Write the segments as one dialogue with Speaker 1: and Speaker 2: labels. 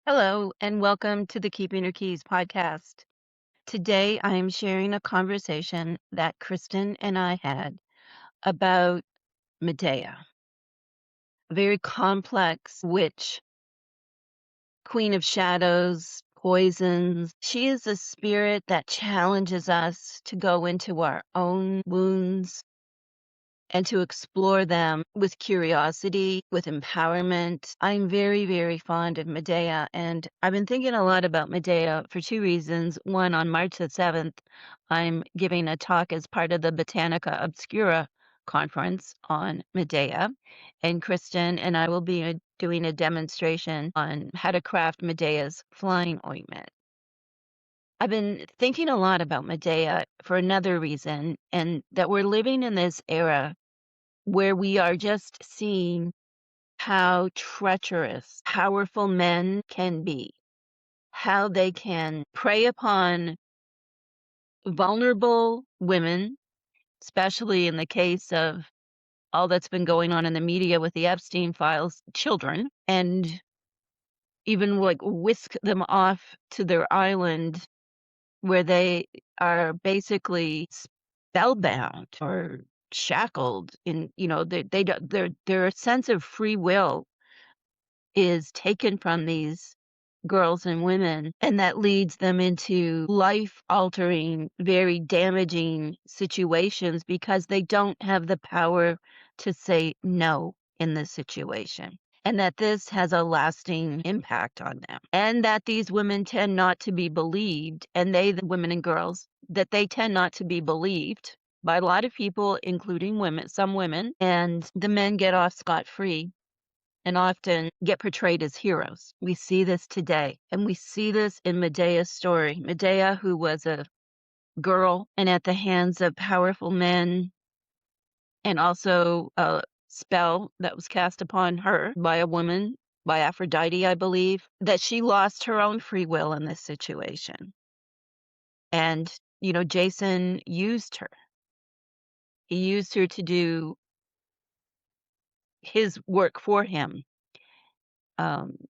Speaker 1: Hello, and welcome to the Keeping Your Keys podcast. Today, I am sharing a conversation that Kristen and I had about Medea, a very complex witch, queen of shadows, poisons. She is a spirit that challenges us to go into our own wounds and to explore them with curiosity, with empowerment. I'm very, very fond of Medea, and I've been thinking a lot about Medea for two reasons. One, on March the 7th, I'm giving a talk as part of the Botanica Obscura conference on Medea, and Kristen and I will be doing a demonstration on how to craft Medea's flying ointment. I've been thinking a lot about Medea for another reason, and that we're living in this era where we are just seeing how treacherous powerful men can be, how they can prey upon vulnerable women, especially in the case of all that's been going on in the media with the Epstein files, children, and even like whisk them off to their island where they are basically spellbound or shackled in, they don't, their sense of free will is taken from these girls and women, and that leads them into life altering, very damaging situations because they don't have the power to say no in this situation. And that this has a lasting impact on them. And that these women tend not to be believed, and the women and girls, that they tend not to be believed by a lot of people, including women, some women, and the men get off scot-free and often get portrayed as heroes. We see this today, and we see this in Medea's story. Medea, who was a girl and at the hands of powerful men, and also a spell that was cast upon her by a woman, by Aphrodite, I believe, that she lost her own free will in this situation. And, Jason used her. He used her to do his work for him,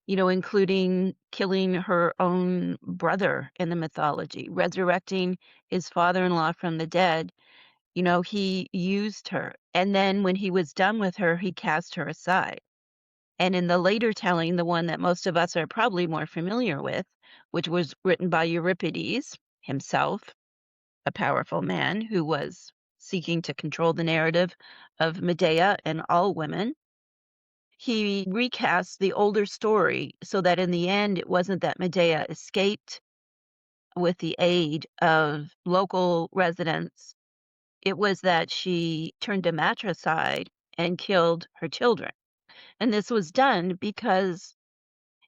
Speaker 1: including killing her own brother in the mythology, resurrecting his father-in-law from the dead. He used her. And then when he was done with her, he cast her aside. And in the later telling, the one that most of us are probably more familiar with, which was written by Euripides himself, a powerful man who was seeking to control the narrative of Medea and all women, he recast the older story so that in the end, it wasn't that Medea escaped with the aid of local residents. It was that she turned a matricide and killed her children. And this was done because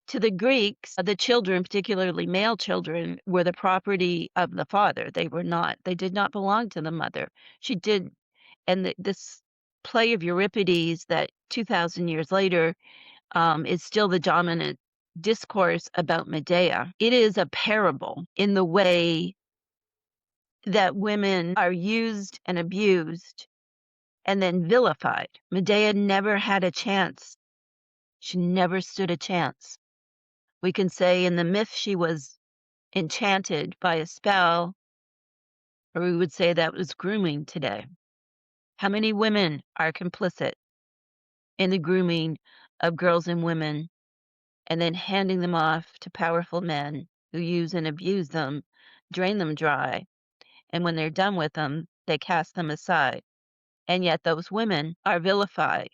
Speaker 1: to the Greeks, the children, particularly male children, were the property of the father. They did not belong to the mother. She did. And this play of Euripides that 2,000 years later is still the dominant discourse about Medea. It is a parable in the way that women are used and abused and then vilified. Medea never had a chance. She never stood a chance. We can say in the myth she was enchanted by a spell, or we would say that was grooming today. How many women are complicit in the grooming of girls and women and then handing them off to powerful men who use and abuse them, drain them dry, and when they're done with them, they cast them aside. And yet those women are vilified,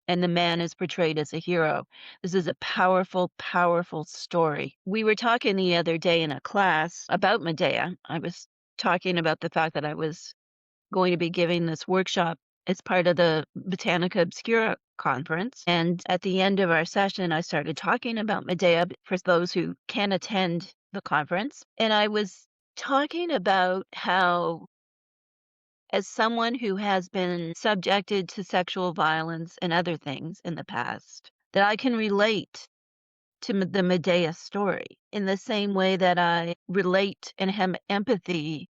Speaker 1: and the man is portrayed as a hero. This is a powerful, powerful story. We were talking the other day in a class about Medea. I was talking about the fact that I was going to be giving this workshop as part of the Botanica Obscura conference. And at the end of our session, I started talking about Medea for those who can attend the conference. And I was talking about how, as someone who has been subjected to sexual violence and other things in the past, that I can relate to the Medea story in the same way that I relate and have empathy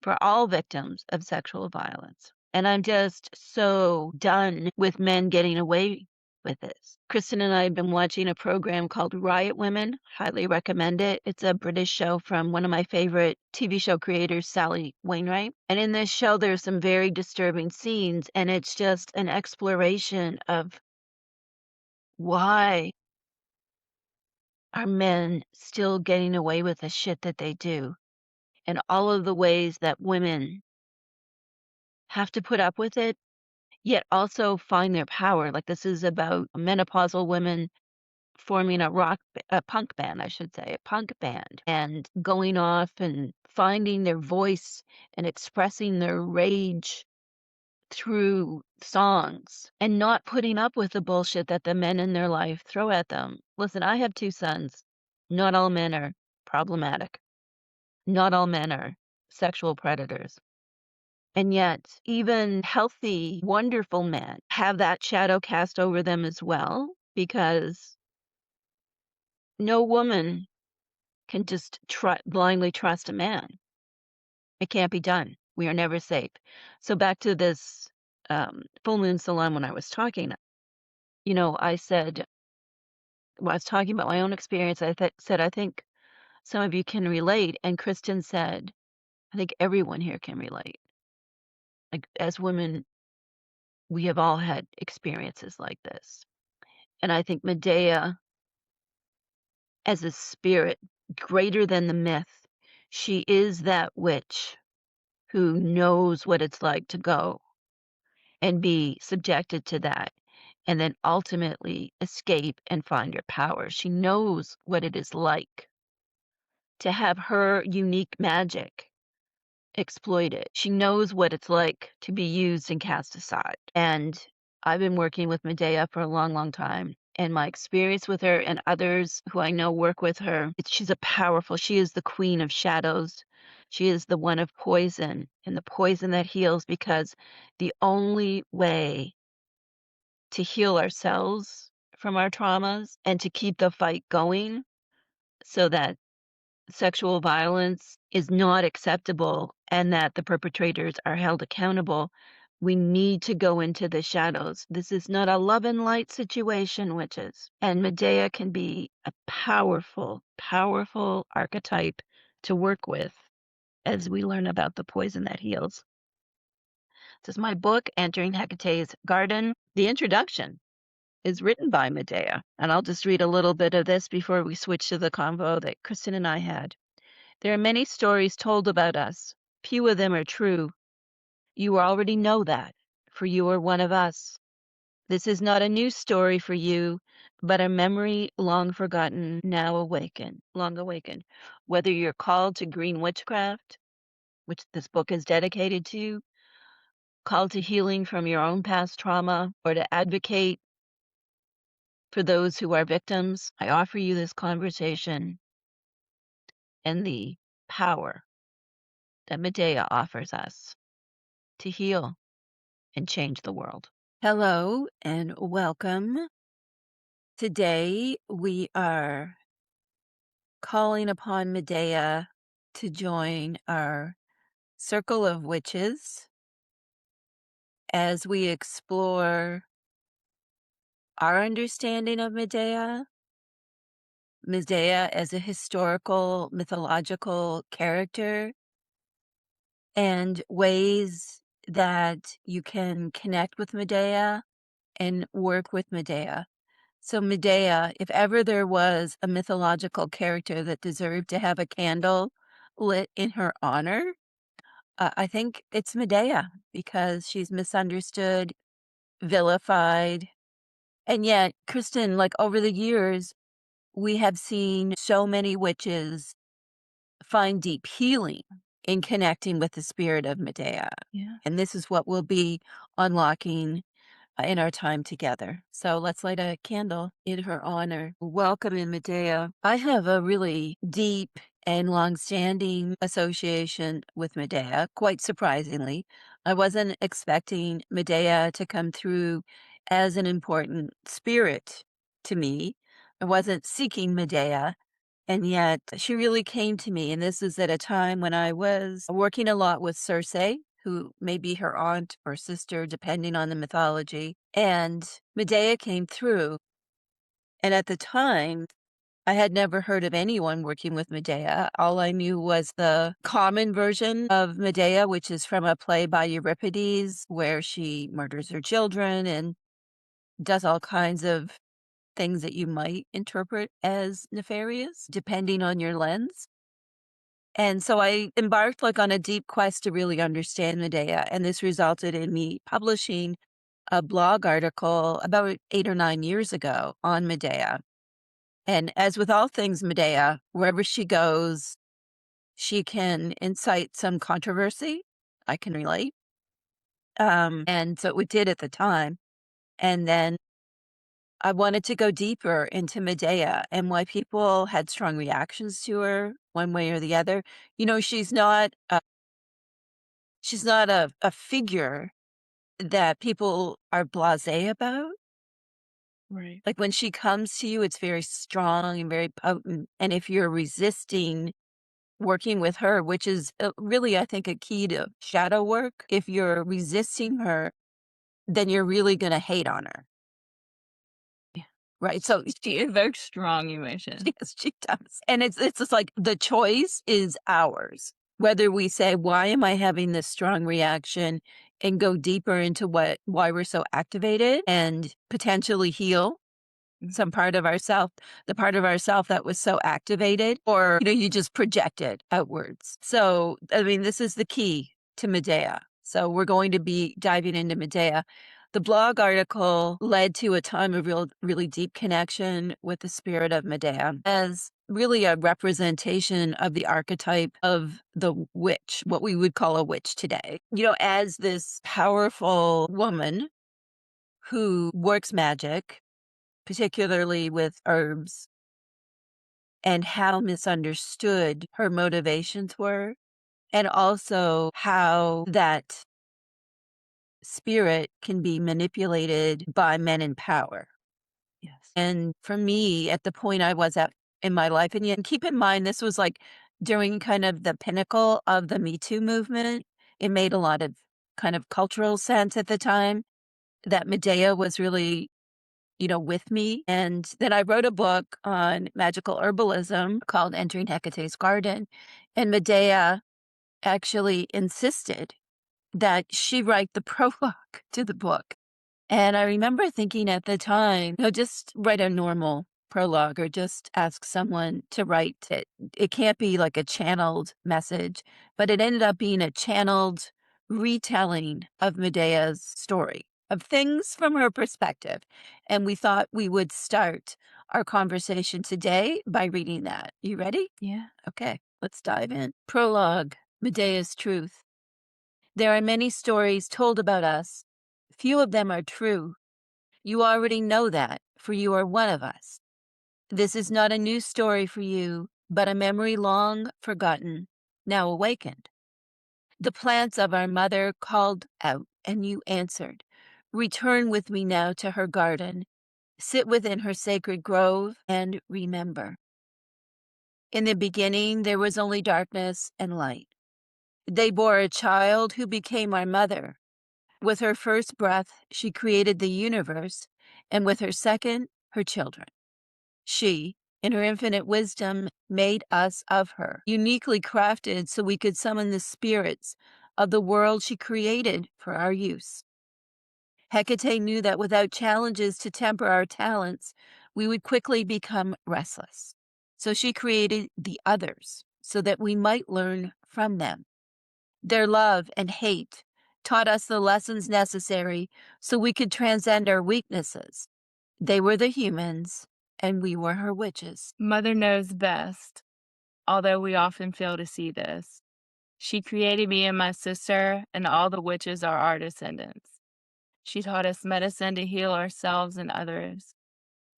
Speaker 1: for all victims of sexual violence. And I'm just so done with men getting away with this. Kristen and I have been watching a program called Riot Women. Highly recommend it. It's a British show from one of my favorite TV show creators, Sally Wainwright. And in this show, there's some very disturbing scenes, and it's just an exploration of why are men still getting away with the shit that they do, and all of the ways that women have to put up with it, yet also find their power. Like, this is about menopausal women forming a punk band, I should say, a punk band, and going off and finding their voice and expressing their rage through songs and not putting up with the bullshit that the men in their life throw at them. Listen, I have 2 sons. Not all men are problematic. Not all men are sexual predators. And yet, even healthy, wonderful men have that shadow cast over them as well, because no woman can just blindly trust a man. It can't be done. We are never safe. So back to this full moon salon when I was talking, I said, well, I was talking about my own experience. I think some of you can relate. And Kristen said, I think everyone here can relate. Like, as women, we have all had experiences like this. And I think Medea, as a spirit greater than the myth, she is that witch who knows what it's like to go and be subjected to that, and then ultimately escape and find her power. She knows what it is like to have her unique magic exploited. She knows what it's like to be used and cast aside. And I've been working with Medea for a long, long time. And my experience with her and others who I know work with her, she is the queen of shadows. She is the one of poison, and the poison that heals, because the only way to heal ourselves from our traumas and to keep the fight going so that sexual violence is not acceptable and that the perpetrators are held accountable, we need to go into the shadows. This is not a love and light situation, witches. And Medea can be a powerful, powerful archetype to work with as we learn about the poison that heals. This is my book, Entering Hecate's Garden. The introduction is written by Medea, and I'll just read a little bit of this before we switch to the convo that Kristen and I had. There are many stories told about us. Few of them are true. You already know that, for you are one of us. This is not a new story for you, but a memory long forgotten, long awakened. Whether you're called to green witchcraft, which this book is dedicated to, called to healing from your own past trauma, or to advocate for those who are victims, I offer you this conversation and the power that Medea offers us to heal and change the world. Hello and welcome. Today we are calling upon Medea to join our circle of witches as we explore our understanding of Medea, Medea as a historical, mythological character, and ways that you can connect with Medea and work with Medea. So Medea, if ever there was a mythological character that deserved to have a candle lit in her honor, I think it's Medea, because she's misunderstood, vilified. And yet, Kristen, like, over the years, we have seen so many witches find deep healing in connecting with the spirit of Medea. Yeah. And this is what we'll be unlocking in our time together. So let's light a candle in her honor. Welcome in Medea. I have a really deep and long-standing association with Medea, quite surprisingly. I wasn't expecting Medea to come through as an important spirit to me. I wasn't seeking Medea. And yet she really came to me. And this is at a time when I was working a lot with Circe. who may be her aunt or sister, depending on the mythology. And Medea came through. And at the time, I had never heard of anyone working with Medea. All I knew was the common version of Medea, which is from a play by Euripides, where she murders her children and does all kinds of things that you might interpret as nefarious, depending on your lens. And so I embarked on a deep quest to really understand Medea, and this resulted in me publishing a blog article about 8 or 9 years ago on Medea. And as with all things Medea, wherever she goes, she can incite some controversy. I can relate. And so it did at the time. And then I wanted to go deeper into Medea and why people had strong reactions to her one way or the other. She's not a figure that people are blasé about.
Speaker 2: Right.
Speaker 1: Like when she comes to you, it's very strong and very potent. And if you're resisting working with her, which is really, I think, a key to shadow work, if you're resisting her, then you're really going to hate on her.
Speaker 2: Yeah.
Speaker 1: Right. So
Speaker 2: She evokes strong emotion.
Speaker 1: yes, she does. And it's just like the choice is ours. Whether we say, why am I having this strong reaction and go deeper into why we're so activated and potentially heal some part of ourself, the part of ourself that was so activated, or, you just project it outwards. So, I mean, this is the key to Medea. So we're going to be diving into Medea. The blog article led to a time of really deep connection with the spirit of Medea as really a representation of the archetype of the witch, what we would call a witch today. As this powerful woman who works magic, particularly with herbs, and how misunderstood her motivations were, and also how that spirit can be manipulated by men in power.
Speaker 2: Yes.
Speaker 1: And for me, at the point I was at in my life, and yet keep in mind, this was during kind of the pinnacle of the Me Too movement. It made a lot of kind of cultural sense at the time that Medea was really with me. And then I wrote a book on magical herbalism called Entering Hecate's Garden. And Medea actually insisted that she write the prologue to the book. And I remember thinking at the time, no, just write a normal prologue or just ask someone to write it. It can't be like a channeled message, but it ended up being a channeled retelling of Medea's story, of things from her perspective. And we thought we would start our conversation today by reading that. You ready?
Speaker 2: Yeah.
Speaker 1: Okay, let's dive in. Prologue, Medea's Truth. There are many stories told about us. Few of them are true. You already know that, for you are one of us. This is not a new story for you, but a memory long forgotten, now awakened. The plants of our mother called out, and you answered. Return with me now to her garden. Sit within her sacred grove and remember. In the beginning, there was only darkness and light. They bore a child who became our mother. With her first breath, she created the universe, and with her second, her children. She, in her infinite wisdom, made us of her, uniquely crafted so we could summon the spirits of the world she created for our use. Hecate knew that without challenges to temper our talents, we would quickly become restless. So she created the others so that we might learn from them. Their love and hate taught us the lessons necessary so we could transcend our weaknesses. They were the humans, and we were her witches.
Speaker 2: Mother knows best, although we often fail to see this. She created me and my sister, and all the witches are our descendants. She taught us medicine to heal ourselves and others.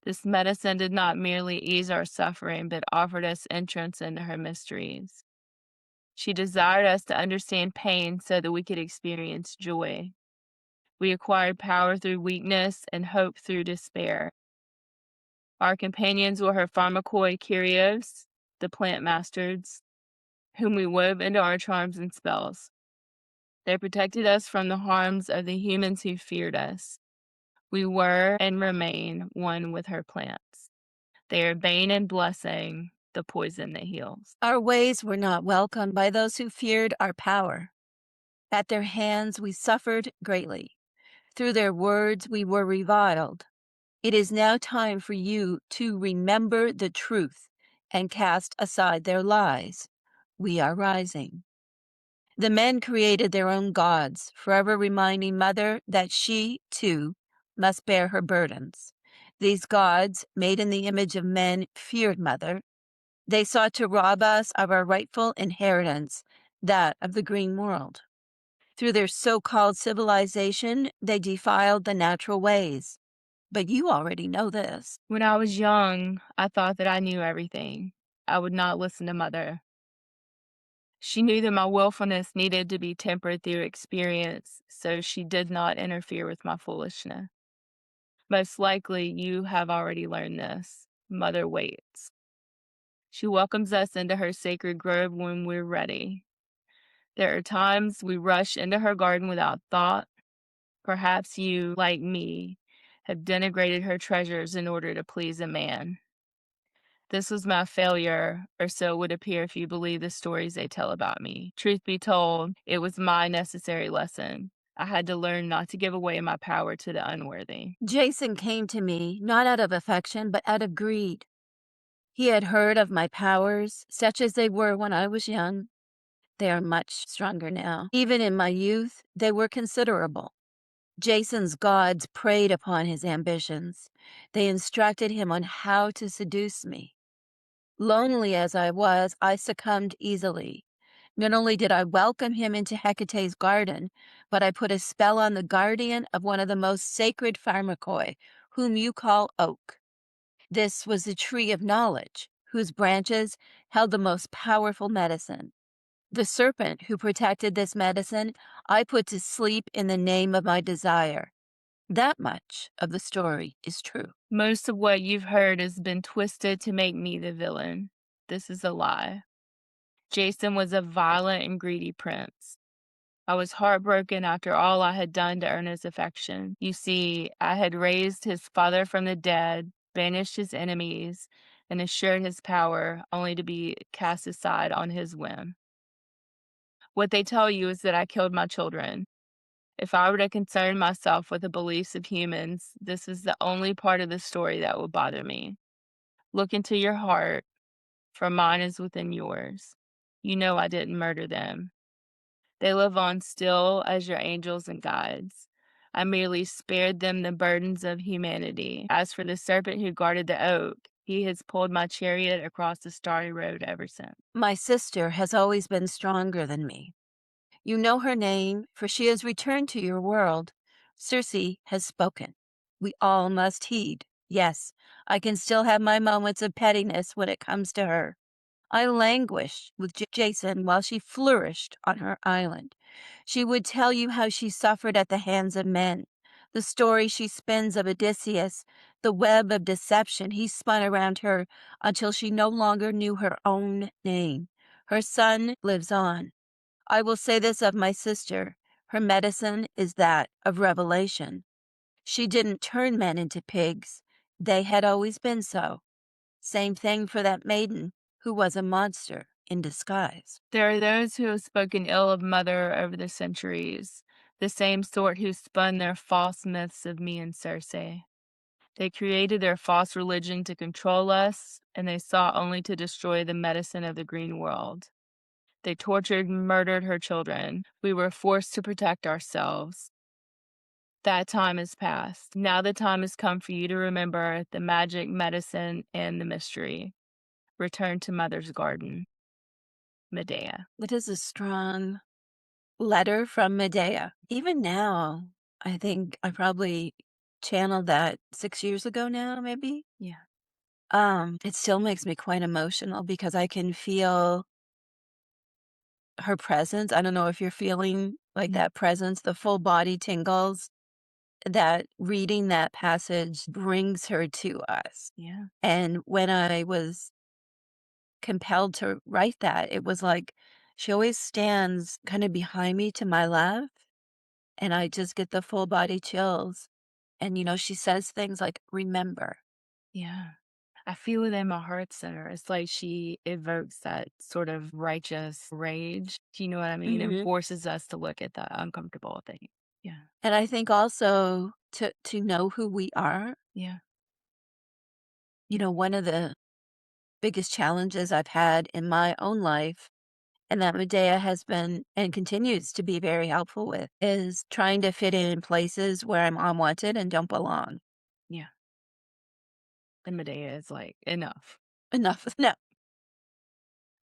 Speaker 2: This medicine did not merely ease our suffering, but offered us entrance into her mysteries. She desired us to understand pain so that we could experience joy. We acquired power through weakness and hope through despair. Our companions were her pharmakoi kyrios, the plant masters, whom we wove into our charms and spells. They protected us from the harms of the humans who feared us. We were and remain one with her plants. They are bane and blessing, the poison that heals.
Speaker 1: Our ways were not welcomed by those who feared our power. At their hands we suffered greatly. Through their words we were reviled. It is now time for you to remember the truth and cast aside their lies. We are rising. The men created their own gods, forever reminding Mother that she, too, must bear her burdens. These gods, made in the image of men, feared Mother. They sought to rob us of our rightful inheritance, that of the green world. Through their so-called civilization, they defiled the natural ways. But you already know this.
Speaker 2: When I was young, I thought that I knew everything. I would not listen to Mother. She knew that my willfulness needed to be tempered through experience, so she did not interfere with my foolishness. Most likely, you have already learned this. Mother waits. She welcomes us into her sacred grove when we're ready. There are times we rush into her garden without thought. Perhaps you, like me, have denigrated her treasures in order to please a man. This was my failure, or so it would appear if you believe the stories they tell about me. Truth be told, it was my necessary lesson. I had to learn not to give away my power to the unworthy.
Speaker 1: Jason came to me not out of affection, but out of greed. He had heard of my powers, such as they were when I was young. They are much stronger now. Even in my youth, they were considerable. Jason's gods preyed upon his ambitions. They instructed him on how to seduce me. Lonely as I was, I succumbed easily. Not only did I welcome him into Hecate's garden, but I put a spell on the guardian of one of the most sacred pharmakoi, whom you call oak. This was the tree of knowledge, whose branches held the most powerful medicine. The serpent who protected this medicine, I put to sleep in the name of my desire. That much of the story is true.
Speaker 2: Most of what you've heard has been twisted to make me the villain. This is a lie. Jason was a violent and greedy prince. I was heartbroken after all I had done to earn his affection. You see, I had raised his father from the dead, banished his enemies, and assured his power, only to be cast aside on his whim. What they tell you is that I killed my children. If I were to concern myself with the beliefs of humans, this is the only part of the story that would bother me. Look into your heart, for mine is within yours. You know I didn't murder them. They live on still as your angels and guides. I merely spared them the burdens of humanity. As for the serpent who guarded the oak, he has pulled my chariot across the starry road ever since.
Speaker 1: My sister has always been stronger than me. You know her name, for she has returned to your world. Circe has spoken. We all must heed. Yes, I can still have my moments of pettiness when it comes to her. I languished with Jason while she flourished on her island. She would tell you how she suffered at the hands of men, the story she spins of Odysseus, the web of deception he spun around her until she no longer knew her own name. Her son lives on. I will say this of my sister. Her medicine is that of revelation. She didn't turn men into pigs. They had always been so. Same thing for that maiden who was a monster in disguise.
Speaker 2: There are those who have spoken ill of Mother over the centuries, the same sort who spun their false myths of me and Circe. They created their false religion to control us, and they sought only to destroy the medicine of the green world. They tortured and murdered her children. We were forced to protect ourselves. That time is past. Now the time has come for you to remember the magic, medicine, and the mystery. Return to Mother's garden. Medea.
Speaker 1: It is a strong letter from Medea. Even now, I think I probably channeled that 6 years ago now, maybe.
Speaker 2: Yeah.
Speaker 1: It still makes me quite emotional because I can feel her presence. I don't know if you're feeling like
Speaker 2: Mm.
Speaker 1: that presence, the full body tingles that reading that passage brings her to us.
Speaker 2: Yeah.
Speaker 1: And when I was compelled to write that, it was like She always stands kind of behind me to my left, and I just get the full body chills. And, she says things like, remember.
Speaker 2: Yeah. I feel it in my heart center. It's like she evokes that sort of righteous rage. Do you know what I mean? And
Speaker 1: Mhm.
Speaker 2: forces us to look at the uncomfortable thing. Yeah.
Speaker 1: And I think also to know who we are,
Speaker 2: Yeah.
Speaker 1: one of the biggest challenges I've had in my own life, and that Medea has been and continues to be very helpful with, is trying to fit in places where I'm unwanted and don't belong.
Speaker 2: Yeah. And Medea is like, enough.
Speaker 1: Enough. No,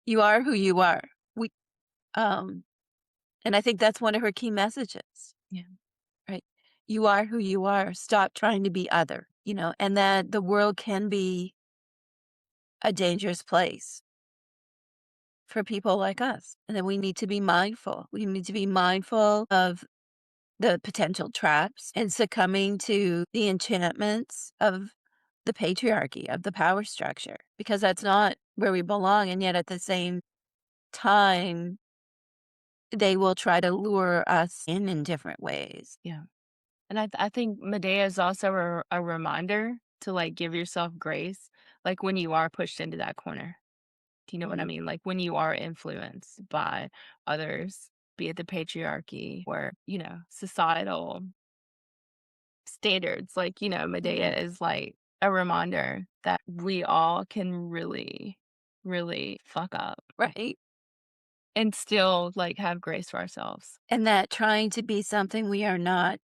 Speaker 1: you are who you are. We, um, and I think that's one of her key messages,
Speaker 2: Yeah.
Speaker 1: right? You are who you are. Stop trying to be other, and that the world can be a dangerous place for people like us. And then we need to be mindful. We need to be mindful of the potential traps and succumbing to the enchantments of the patriarchy, of the power structure, because that's not where we belong. And yet at the same time, they will try to lure us in different ways.
Speaker 2: Yeah. And I think Medea is also a reminder to like give yourself grace, like when you are pushed into that corner. Do you know what I
Speaker 1: Mhm.
Speaker 2: mean? Like when you are influenced by others, be it the patriarchy or, societal standards. Like,
Speaker 1: Mhm.
Speaker 2: Medea is like a reminder that we all can really, really fuck up
Speaker 1: Right.
Speaker 2: and still like have grace for ourselves.
Speaker 1: And that trying to be something we are not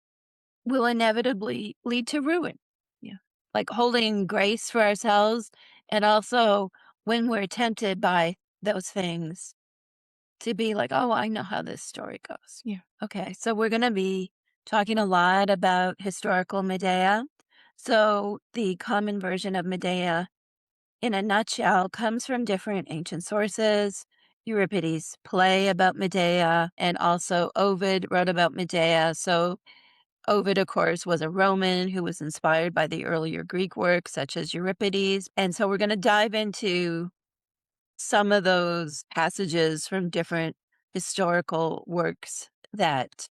Speaker 1: will inevitably lead to ruin.
Speaker 2: Yeah.
Speaker 1: Like holding grace for ourselves, and also when we're tempted by those things to be like, "Oh, I know how this story goes."
Speaker 2: Yeah.
Speaker 1: Okay, so we're gonna be talking a lot about historical Medea. So the common version of Medea, in a nutshell, comes from different ancient sources. Euripides' play about Medea, and also Ovid wrote about Medea. So Ovid, of course, was a Roman who was inspired by the earlier Greek works such as Euripides. And so we're going to dive into some of those passages from different historical works that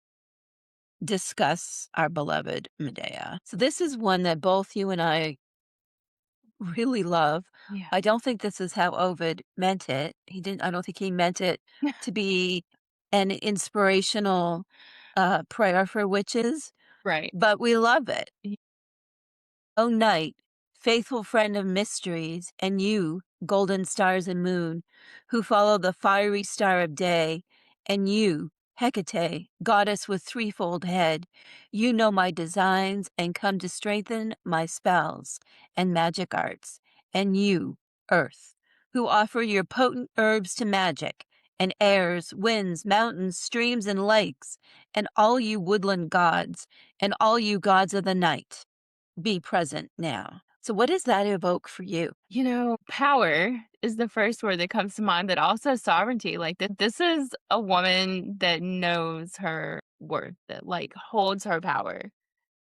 Speaker 1: discuss our beloved Medea. So this is one that both you and I really love.
Speaker 2: Yeah.
Speaker 1: I don't think this is how Ovid meant it. I don't think he meant it to be an inspirational prayer for witches,
Speaker 2: Right.
Speaker 1: but we love it.
Speaker 2: Y-
Speaker 1: O night, faithful friend of mysteries, and you, golden stars and moon, who follow the fiery star of day, and you, Hecate, goddess with threefold head, you know my designs and come to strengthen my spells and magic arts, and you, earth, who offer your potent herbs to magic, and airs, winds, mountains, streams, and lakes, and all you woodland gods, and all you gods of the night be present now. So what does that evoke for you?
Speaker 2: Power is the first word that comes to mind, but also sovereignty. Like that this is a woman that knows her worth, that like holds her power.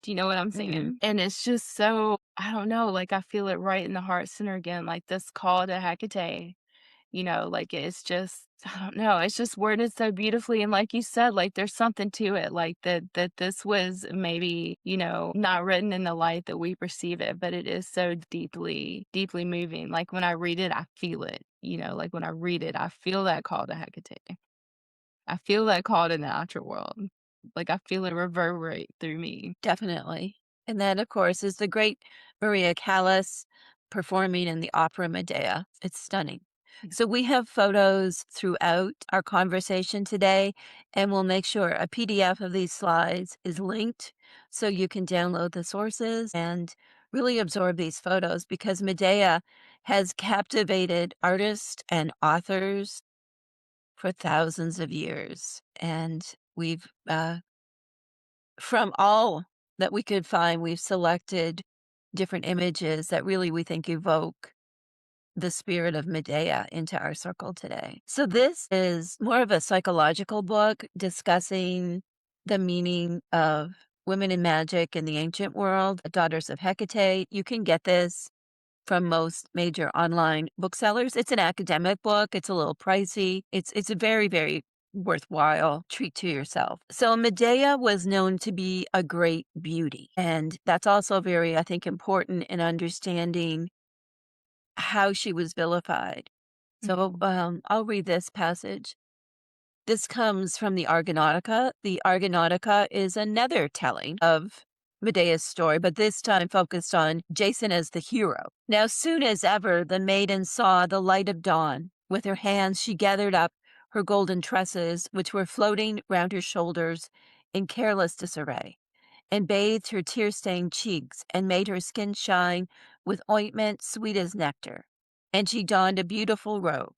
Speaker 2: Do you know what I'm
Speaker 1: Mhm.
Speaker 2: saying? And it's just so, I don't know, like I feel it right in the heart center again, like this call to Hecate. Like it's just, I don't know, it's just worded so beautifully. And like you said, like there's something to it, like that this was maybe, not written in the light that we perceive it, but it is so deeply, deeply moving. Like when I read it, I feel it, like when I read it, I feel that call to Hecate. I feel that call to the natural world. Like I feel it reverberate through me.
Speaker 1: Definitely. And that, of course, is the great Maria Callas performing in the opera Medea. It's stunning.
Speaker 2: Yeah.
Speaker 1: So we have photos throughout our conversation today, and we'll make sure a PDF of these slides is linked so you can download the sources and really absorb these photos, because Medea has captivated artists and authors for thousands of years. And we've from all that we could find, we've selected different images that really we think evoke the spirit of Medea into our circle today. So this is more of a psychological book discussing the meaning of women in magic in the ancient world, Daughters of Hecate. You can get this from most major online booksellers. It's an academic book. It's a little pricey. It's a very, very worthwhile treat to yourself. So Medea was known to be a great beauty. And that's also very, I think, important in understanding how she was vilified. So
Speaker 2: Mhm.
Speaker 1: I'll read this passage. This comes from the Argonautica. The Argonautica is another telling of Medea's story, but this time focused on Jason as the hero. Now, soon as ever, the maiden saw the light of dawn. With her hands, she gathered up her golden tresses, which were floating round her shoulders in careless disarray, and bathed her tear-stained cheeks, and made her skin shine with ointment sweet as nectar. And she donned a beautiful robe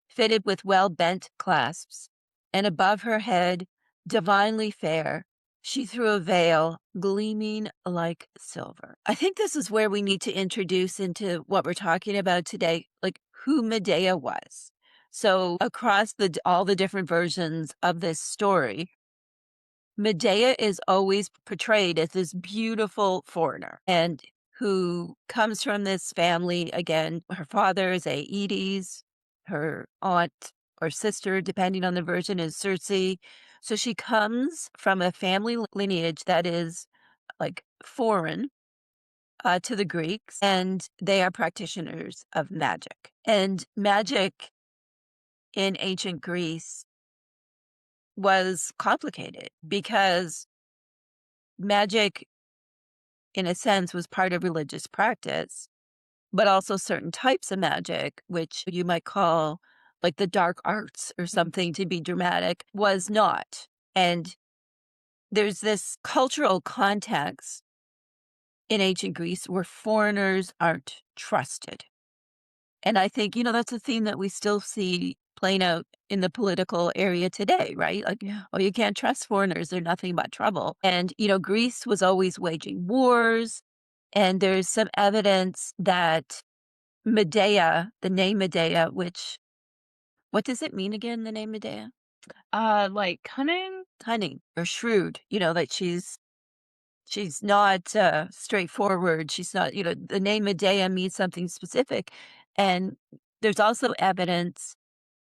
Speaker 1: fitted with well-bent clasps, and above her head, divinely fair, she threw a veil gleaming like silver. I think this is where we need to introduce into what we're talking about today, like who Medea was. So across all the different versions of this story, Medea is always portrayed as this beautiful foreigner and who comes from this family. Again, her father is Aedes, her aunt or sister, depending on the version, is Circe. So she comes from a family lineage that is like foreign to the Greeks, and they are practitioners of magic. And magic in ancient Greece was complicated because magic in a sense, was part of religious practice, but also certain types of magic, which you might call like the dark arts or something to be dramatic, was not. And there's this cultural context in ancient Greece where foreigners aren't trusted. And I think, that's a theme that we still see playing out in the political area today, right? Like,
Speaker 2: Yeah.
Speaker 1: oh, you can't trust foreigners. They're nothing but trouble. And, Greece was always waging wars. And there's some evidence that Medea, the name Medea, which, what does it mean again, the name Medea?
Speaker 2: Like cunning?
Speaker 1: Cunning or shrewd, that she's not straightforward. She's not, the name Medea means something specific. And there's also evidence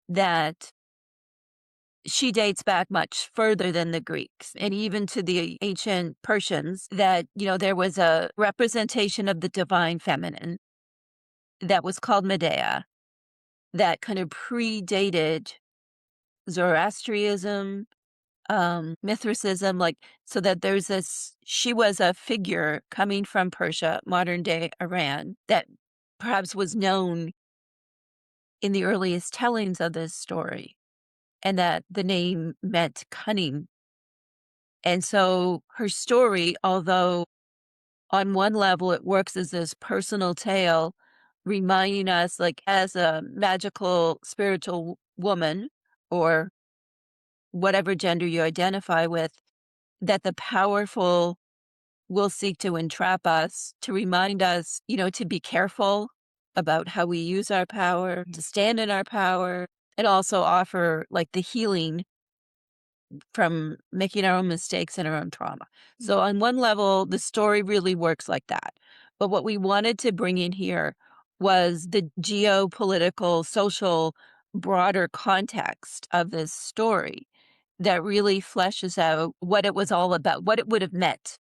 Speaker 1: that she dates back much further than the Greeks and even to the ancient Persians, that, there was a representation of the divine feminine that was called Medea that kind of predated Zoroastrianism, Mithricism, like, so that there's this, she was a figure coming from Persia, modern day Iran, that perhaps was known in the earliest tellings of this story, and that the name meant cunning. And so her story, although on one level it works as this personal tale, reminding us, like, as a magical spiritual woman, or whatever gender you identify with, that the powerful will seek to entrap us, to remind us, to be careful about how we use our power, to
Speaker 2: Mhm.
Speaker 1: stand in our power, and also offer like the healing from making our own mistakes and our own trauma. So, on one level, the story really works like that. But what we wanted to bring in here was the geopolitical, social, broader context of this story that really fleshes out what it was all about, what it would have meant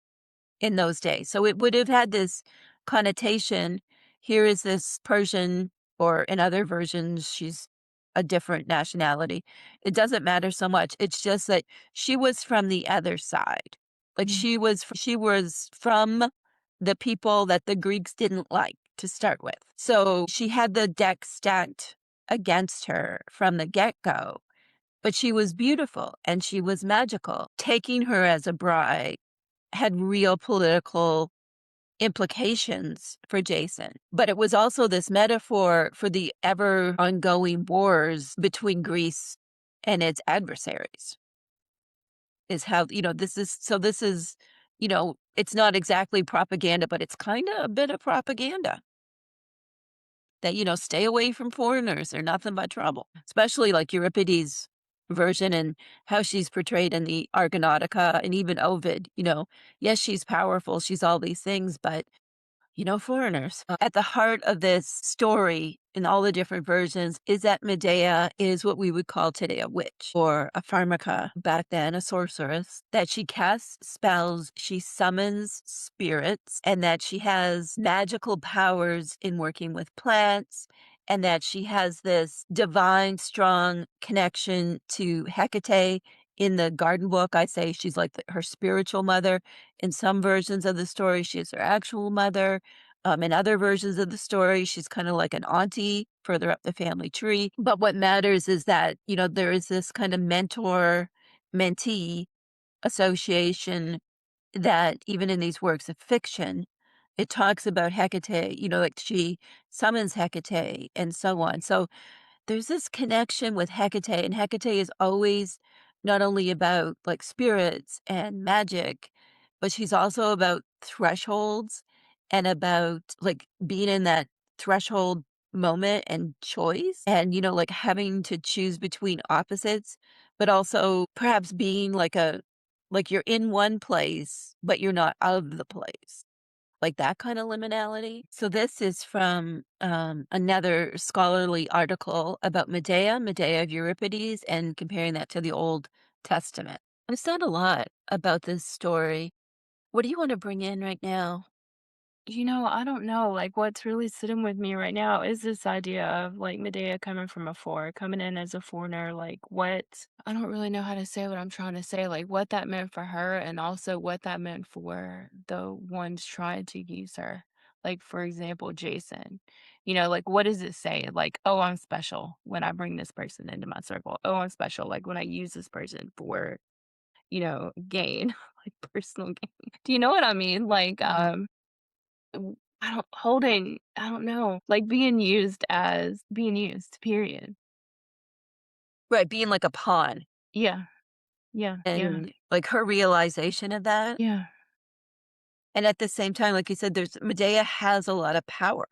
Speaker 1: in those days. So it would have had this connotation. Here is this Persian, or in other versions, she's a different nationality. It doesn't matter so much. It's just that she was from the other side. Like
Speaker 2: Mhm.
Speaker 1: she was from the people that the Greeks didn't like to start with. So she had the deck stacked against her from the get-go, but she was beautiful and she was magical. Taking her as a bride had real political implications for Jason. But it was also this metaphor for the ever ongoing wars between Greece and its adversaries. Is how, this is, it's not exactly propaganda, but it's kind of a bit of propaganda that, stay away from foreigners. They're nothing but trouble, especially like Euripides' version and how she's portrayed in the Argonautica and even Ovid. Yes, she's powerful. She's all these things, but foreigners. At the heart of this story in all the different versions is that Medea is what we would call today a witch or a pharmaca, back then a sorceress, that she casts spells, she summons spirits, and that she has magical powers in working with plants, and that she has this divine, strong connection to Hecate. In the garden book, I say she's like her spiritual mother. In some versions of the story, she is her actual mother. In other versions of the story, she's kind of like an auntie further up the family tree. But what matters is that, there is this kind of mentor mentee association that even in these works of fiction, it talks about Hecate, like she summons Hecate and so on. So there's this connection with Hecate, and Hecate is always not only about, like, spirits and magic, but she's also about thresholds and about, like, being in that threshold moment and choice and, like, having to choose between opposites, but also perhaps being like you're in one place, but you're not of the place. Like that kind of liminality. So this is from another scholarly article about Medea, Medea of Euripides, and comparing that to the Old Testament. I've said a lot about this story. What do you want to bring in right now?
Speaker 2: I don't know. Like, what's really sitting with me right now is this idea of like Medea coming from afar, coming in as a foreigner. Like, what I don't really know how to say what I'm trying to say, like, what that meant for her, and also what that meant for the ones trying to use her. Like, for example, Jason. Like, what does it say? Like, oh, I'm special when I bring this person into my circle. Oh, I'm special. Like, when I use this person for, gain, like personal gain. Do you know what I mean? Like, I don't know, like, being used, period.
Speaker 1: Right, being like a pawn
Speaker 2: Yeah, yeah, yeah,
Speaker 1: and like her realization of that.
Speaker 2: yeah,
Speaker 1: And at the same time, like you said, there's Medea has a lot of power.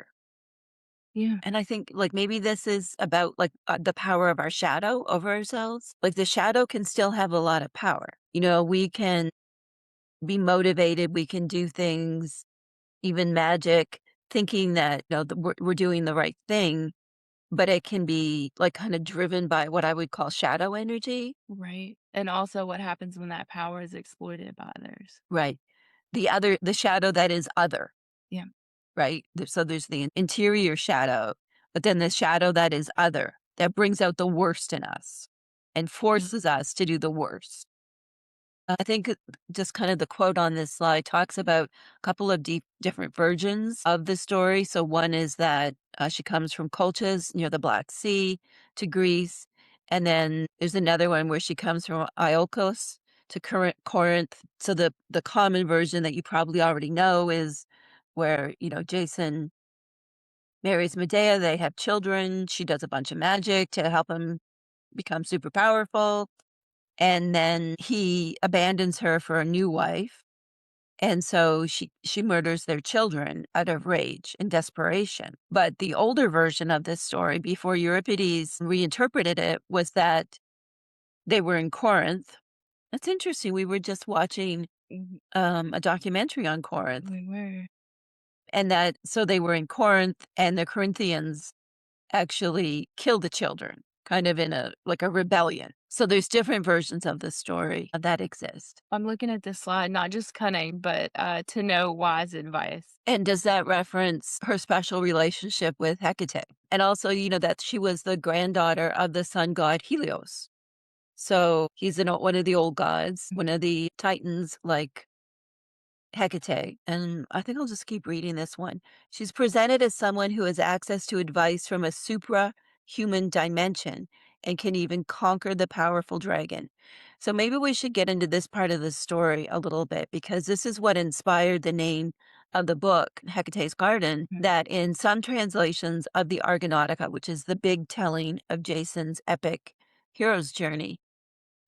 Speaker 2: yeah,
Speaker 1: And I think like maybe this is about like the power of our shadow over ourselves. Like the shadow can still have a lot of power. We can be motivated, we can do things, even magic, thinking that, that we're doing the right thing, but it can be like kind of driven by what I would call shadow energy.
Speaker 2: right, and also what happens when that power is exploited by others.
Speaker 1: Right. The shadow that is other,
Speaker 2: Yeah,
Speaker 1: right? So there's the interior shadow, but then the shadow that is other that brings out the worst in us and
Speaker 2: mm,
Speaker 1: forces us to do the worst. I think just kind of the quote on this slide talks about a couple of different versions of the story. So one is that she comes from Colchis near the Black Sea to Greece, and then there's another one where she comes from Iolcos to Corinth. So the common version that you probably already know is where Jason marries Medea. They have children. She does a bunch of magic to help him become super powerful. And then he abandons her for a new wife, and so she murders their children out of rage and desperation. But the older version of this story, before Euripides reinterpreted it, was that they were in Corinth. That's interesting. We were just watching
Speaker 2: mhm,
Speaker 1: a documentary on Corinth,
Speaker 2: we were.
Speaker 1: and that so they were in Corinth, and the Corinthians actually killed the children, kind of in a like a rebellion. So there's different versions of the story that exist.
Speaker 2: I'm looking at this slide, not just cunning, but, to know wise advice.
Speaker 1: And does that reference her special relationship with Hecate? And also, that she was the granddaughter of the sun god Helios. So he's one of the old gods,
Speaker 2: Mm,
Speaker 1: one of the titans like Hecate. And I think I'll just keep reading this one. She's presented as someone who has access to advice from a supra-human dimension and can even conquer the powerful dragon. So maybe we should get into this part of the story a little bit because this is what inspired the name of the book, Hecate's Garden,
Speaker 2: mm,
Speaker 1: that in some translations of the Argonautica, which is the big telling of Jason's epic hero's journey,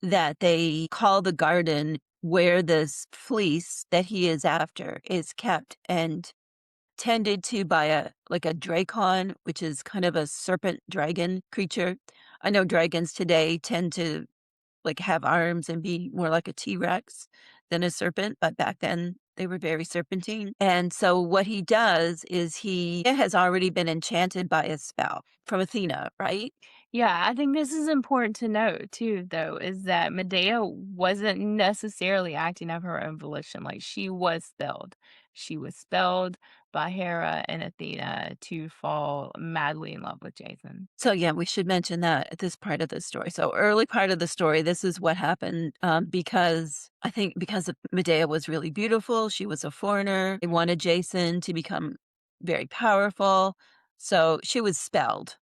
Speaker 1: that they call the garden where this fleece that he is after is kept and tended to by a dracon, which is kind of a serpent dragon creature. I know dragons today tend to like have arms and be more like a T-Rex than a serpent, but back then They were very serpentine. And so what he does is he has already been enchanted by a spell from Athena, right?
Speaker 2: Yeah, I think this is important to note too, though, is that Medea wasn't necessarily acting of her own volition. Like she was spelled. She was spelled by Hera and Athena to fall madly in love with Jason.
Speaker 1: So yeah, we should mention that at this part of the story. So early part of the story, this is what happened because I think because Medea was really beautiful, she was a foreigner. They wanted Jason to become very powerful, so she was spelled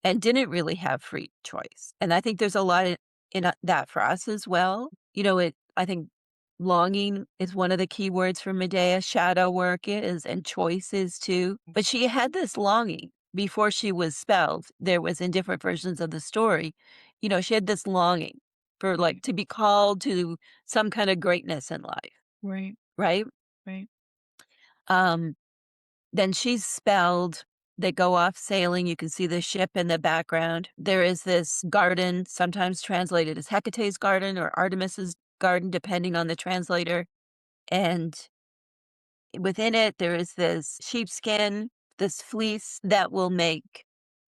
Speaker 1: and didn't really have free choice. And I think there's a lot in that for us as well. I think longing is one of the key words for Medea, shadow work is, and choices too. But she had this longing before she was spelled. There was in different versions of the story, she had this longing for like to be called to some kind of greatness in life,
Speaker 2: Right,
Speaker 1: right?
Speaker 2: right.
Speaker 1: Um, then she's spelled. They go off sailing. You can see the ship in the background. There is this garden, sometimes translated as Hecate's garden or Artemis's garden, depending on the translator. And within it, there is this sheepskin, this fleece that will make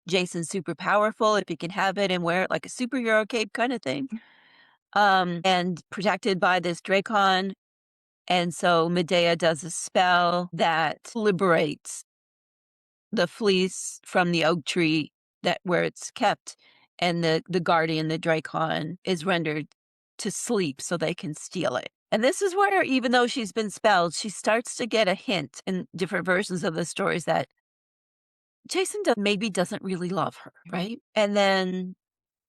Speaker 1: Jason super powerful if he can have it and wear it like a superhero cape kind of thing. And protected by this Dracon. And so Medea does a spell that liberates the fleece from the oak tree that where it's kept, and the guardian, the Dracon, is rendered to sleep so they can steal it. And this is where, even though she's been spelled, she starts to get a hint in different versions of the stories that Jason maybe doesn't really love her, right? And then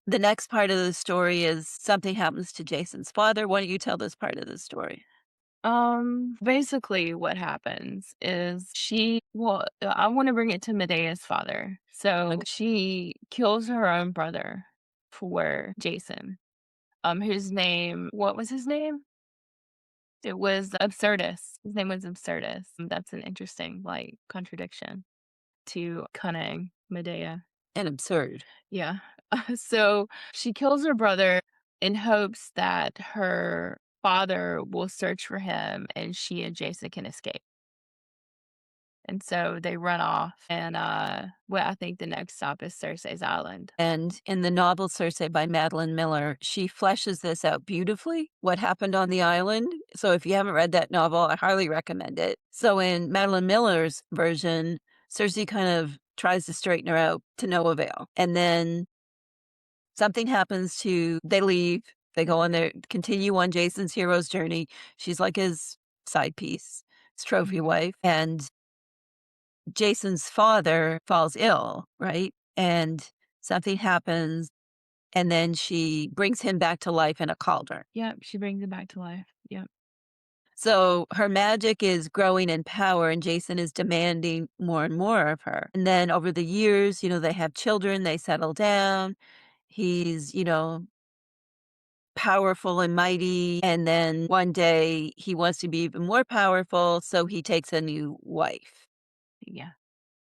Speaker 1: the next part of the story is something happens to Jason's father. Why don't you tell this part of the story?
Speaker 2: Basically what happens is I want to bring it to Medea's father. So
Speaker 1: Okay.
Speaker 2: she kills her own brother for Jason. What was his name? It was Absurdus. His name was Absurdus. That's an interesting, like, contradiction to cunning Medea.
Speaker 1: And absurd.
Speaker 2: Yeah. So she kills her brother in hopes that her father will search for him and she and Jason can escape. And so they run off and, well, I think the next stop is Cersei's Island.
Speaker 1: And in the novel Circe by Madeline Miller, she fleshes this out beautifully, what happened on the island. So if you haven't read that novel, I highly recommend it. So in Madeline Miller's version, Circe kind of tries to straighten her out to no avail. And then something happens they leave, they go on their continue on Jason's hero's journey. She's like his side piece, his trophy
Speaker 2: Mhm.
Speaker 1: wife. And Jason's father falls ill, right? And something happens, and then she brings him back to life in a cauldron.
Speaker 2: Yep, she brings it back to life. Yep.
Speaker 1: So her magic is growing in power, and Jason is demanding more and more of her. And then over the years, they have children, they settle down. He's, powerful and mighty. And then one day he wants to be even more powerful, so he takes a new wife.
Speaker 2: Yeah.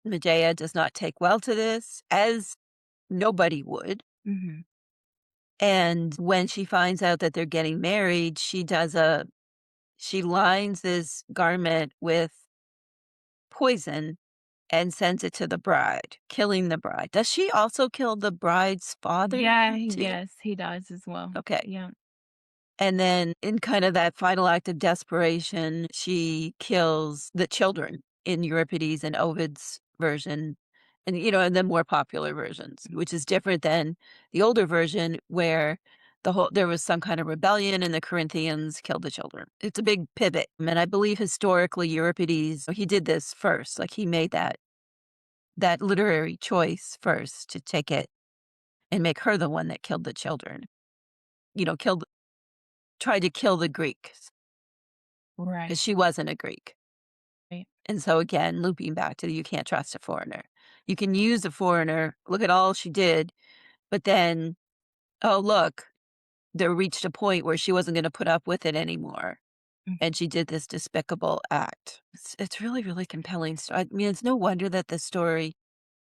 Speaker 1: Medea does not take well to this, as nobody would.
Speaker 2: Mhm.
Speaker 1: And when she finds out that they're getting married, she lines this garment with poison and sends it to the bride, killing the bride. Does she also kill the bride's father
Speaker 2: Yeah,
Speaker 1: too?
Speaker 2: yes, he does as well.
Speaker 1: Okay.
Speaker 2: Yeah.
Speaker 1: And then in kind of that final act of desperation, she kills the children in Euripides and Ovid's version and, and the more popular versions, which is different than the older version where there was some kind of rebellion and the Corinthians killed the children. It's a big pivot. And I believe historically Euripides, he did this first. Like he made that literary choice first to take it and make her the one that killed the children. Tried to kill the Greeks
Speaker 2: Right.
Speaker 1: because she wasn't a Greek.
Speaker 2: Right.
Speaker 1: And so again, looping back to you can't trust a foreigner. You can use a foreigner, look at all she did, but then, oh, look, there reached a point where she wasn't going to put up with it anymore.
Speaker 2: Mm.
Speaker 1: And she did this despicable act. It's really, really compelling. I mean, it's no wonder that the story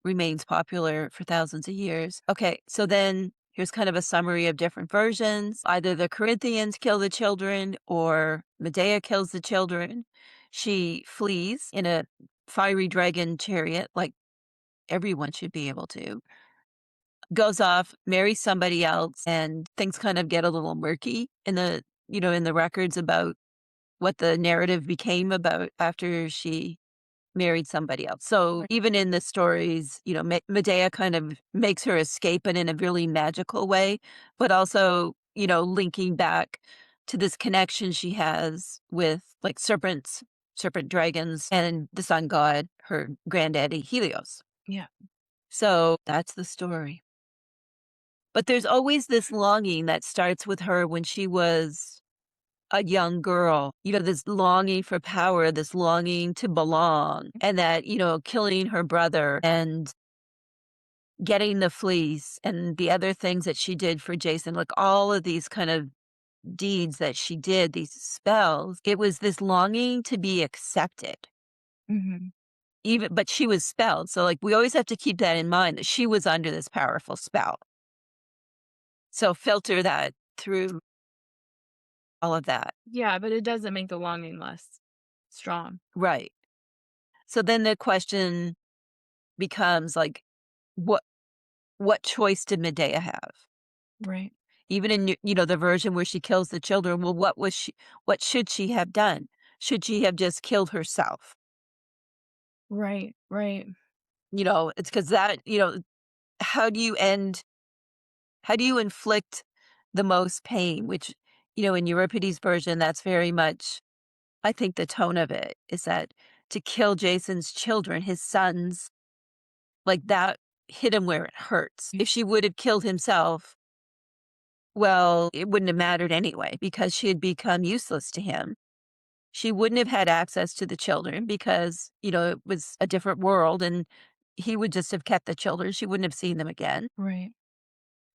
Speaker 1: remains popular for thousands of years. Okay, so then Here's kind of a summary of different versions. Either the Corinthians kill the children or Medea kills the children. She flees in a fiery dragon chariot, like everyone should be able to, goes off, marries somebody else, and things kind of get a little murky in the records about what the narrative became about after she married somebody else. So
Speaker 2: Right.
Speaker 1: even in the stories, Medea kind of makes her escape, but in a really magical way, but also, linking back to this connection she has with like serpents, serpent dragons, and the sun god, her granddaddy Helios.
Speaker 2: Yeah.
Speaker 1: So that's the story. But there's always this longing that starts with her when she was a young girl, this longing for power, this longing to belong, and that, killing her brother and getting the fleece and the other things that she did for Jason, like all of these kind of deeds that she did, these spells, it was this longing to be accepted.
Speaker 2: Mhm.
Speaker 1: But she was spelled. So like we always have to keep that in mind that she was under this powerful spell. So filter that through all of that.
Speaker 2: Yeah, but it doesn't make the longing less strong.
Speaker 1: Right. So then the question becomes like, what what choice did Medea have?
Speaker 2: Right.
Speaker 1: Even in the version where she kills the children, well, what should she have done? Should she have just killed herself?
Speaker 2: Right. Right.
Speaker 1: It's because that, how do you end how do you inflict the most pain? Which, in Euripides' version, that's very much, I think the tone of it is that to kill Jason's children, his sons, like that hit him where it hurts.
Speaker 2: Mm.
Speaker 1: If she would have killed himself, well, it wouldn't have mattered anyway because she had become useless to him. She wouldn't have had access to the children because, it was a different world and he would just have kept the children. She wouldn't have seen them again.
Speaker 2: Right.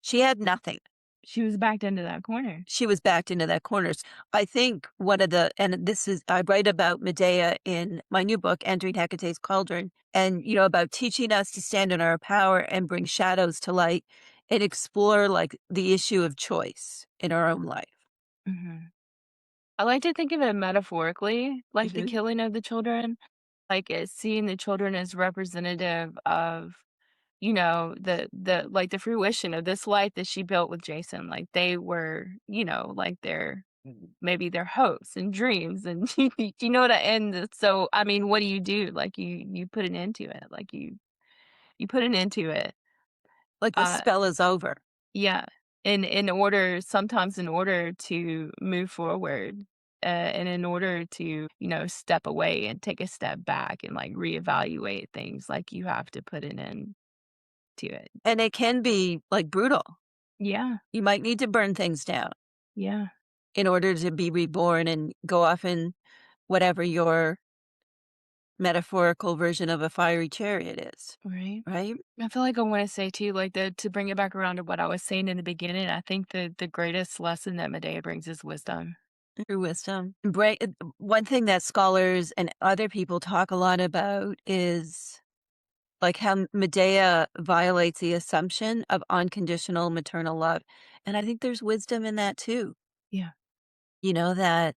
Speaker 1: She had nothing.
Speaker 2: She was backed into that corner.
Speaker 1: She was backed into that corner. I think and this is, I write about Medea in my new book, Entering Hecate's Cauldron, and, about teaching us to stand in our power and bring shadows to light and explore like the issue of choice in our own life.
Speaker 2: Mhm. I like to think of it metaphorically, like the
Speaker 1: Mhm.
Speaker 2: killing of the children, like, it's seeing the children as representative of, the fruition of this life that she built with Jason, like, they were, like, maybe their hopes and dreams and you know what I and so, I mean, what do? Like, you put an end to it, like, you put an end to it.
Speaker 1: Like the
Speaker 2: Uh,
Speaker 1: spell is over.
Speaker 2: yeah, in order to move forward, and in order to, step away and take a step back and, like, reevaluate things, like, you have to put an end to it.
Speaker 1: And it can be like brutal.
Speaker 2: Yeah,
Speaker 1: You might need to burn things down
Speaker 2: yeah,
Speaker 1: in order to be reborn and go off in whatever your metaphorical version of a fiery chariot is,
Speaker 2: right.
Speaker 1: right?
Speaker 2: I feel like I wanna say too, like, to bring it back around to what I was saying in the beginning, I think the greatest lesson that Medea brings is wisdom.
Speaker 1: Through wisdom. One thing that scholars and other people talk a lot about is like how Medea violates the assumption of unconditional maternal love. And I think there's wisdom in that too.
Speaker 2: Yeah,
Speaker 1: That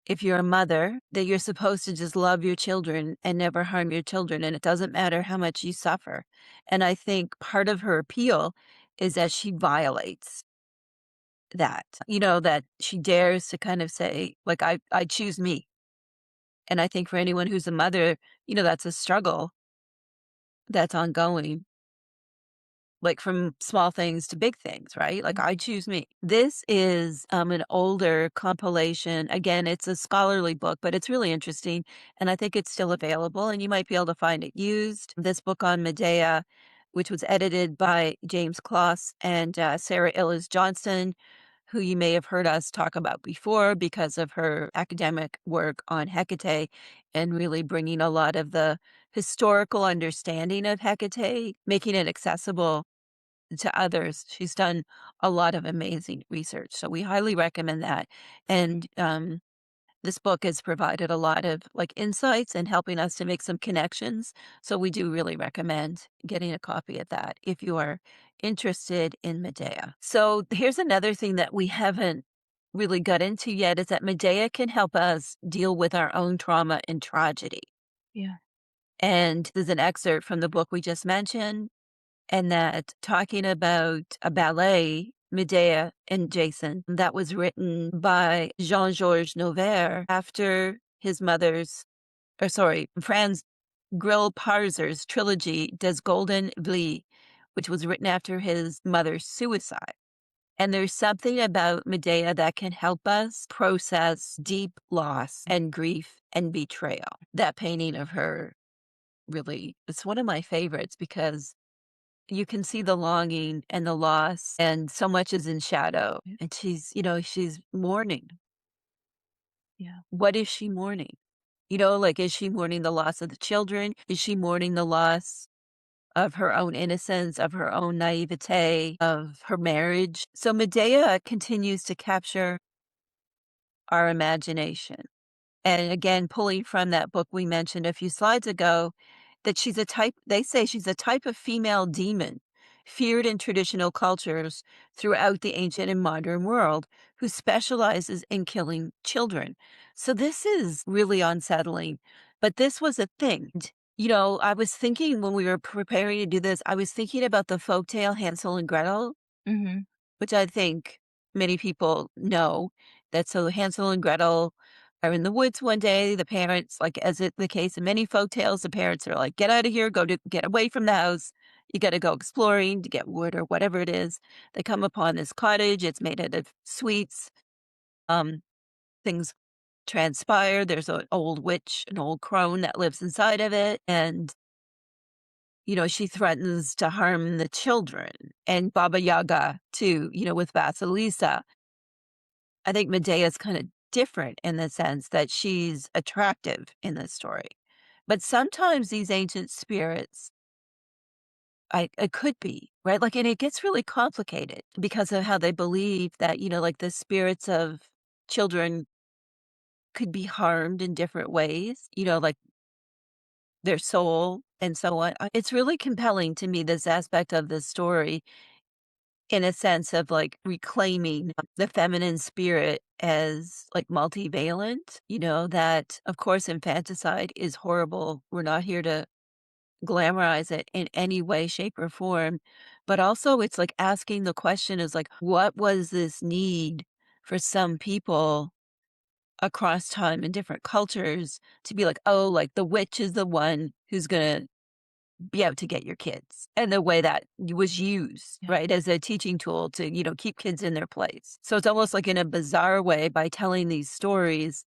Speaker 1: if you're a mother, that you're supposed to just love your children and never harm your children, and it doesn't matter how much you suffer. And I think part of her appeal is that she violates that she dares to kind of say, like, I choose me. And I think for anyone who's a mother, that's a struggle that's ongoing, like from small things to big things, right? Like, I choose me. This is an older compilation. Again, it's a scholarly book, but it's really interesting. And I think it's still available and you might be able to find it used. This book on Medea, which was edited by James Kloss and Sarah Illes Johnson, who you may have heard us talk about before because of her academic work on Hecate and really bringing a lot of the historical understanding of Hecate, making it accessible to others. She's done a lot of amazing research, so we highly recommend that. And This book has provided a lot of like insights and helping us to make some connections. So we do really recommend getting a copy of that if you are interested in Medea. So here's another thing that we haven't really got into yet is that Medea can help us deal with our own trauma and tragedy.
Speaker 2: Yeah.
Speaker 1: And there's an excerpt from the book we just mentioned, and that talking about a ballet, Medea and Jason, that was written by Jean-Georges Noverre after his mother's, or sorry, Franz Grillparzer's trilogy Des Golden Vlies, which was written after his mother's suicide. And there's something about Medea that can help us process deep loss and grief and betrayal. That painting of her really, it's one of my favorites because you can see the longing and the loss, and so much is in shadow. And she's, she's mourning.
Speaker 2: Yeah.
Speaker 1: What is she mourning? Like, is she mourning the loss of the children? Is she mourning the loss of her own innocence, of her own naivete, of her marriage? So Medea continues to capture our imagination. And again, pulling from that book we mentioned a few slides ago, that she's a type, they say she's a type of female demon, feared in traditional cultures throughout the ancient and modern world, who specializes in killing children. So this is really unsettling. But this was a thing. I was thinking when we were preparing to do this, I was thinking about the folktale Hansel and Gretel,
Speaker 2: Mhm.
Speaker 1: which I think many people know, that so Hansel and Gretel are in the woods one day. The parents, like as it the case in many folk tales, the parents are like, "Get out of here, get away from the house. You gotta go exploring to get wood or whatever it is." They come upon this cottage, it's made out of sweets. Um, Things transpire. There's an old witch, an old crone that lives inside of it, and she threatens to harm the children, and Baba Yaga too, with Vasilisa. I think Medea is kind of different in the sense that she's attractive in this story. But sometimes these ancient spirits, it could be, right? Like, and it gets really complicated because of how they believe that, like the spirits of children could be harmed in different ways, like their soul and so on. It's really compelling to me, this aspect of the story, in a sense of, like, reclaiming the feminine spirit as, like, multivalent, that, of course, infanticide is horrible. We're not here to glamorize it in any way, shape, or form, but also it's, like, asking the question is, like, what was this need for some people across time and different cultures to be like, "Oh, like, the witch is the one who's gonna be out to get your kids," and the way that was used,
Speaker 2: Yeah.
Speaker 1: right, as a teaching tool to, keep kids in their place. So it's almost like in a bizarre way by telling these stories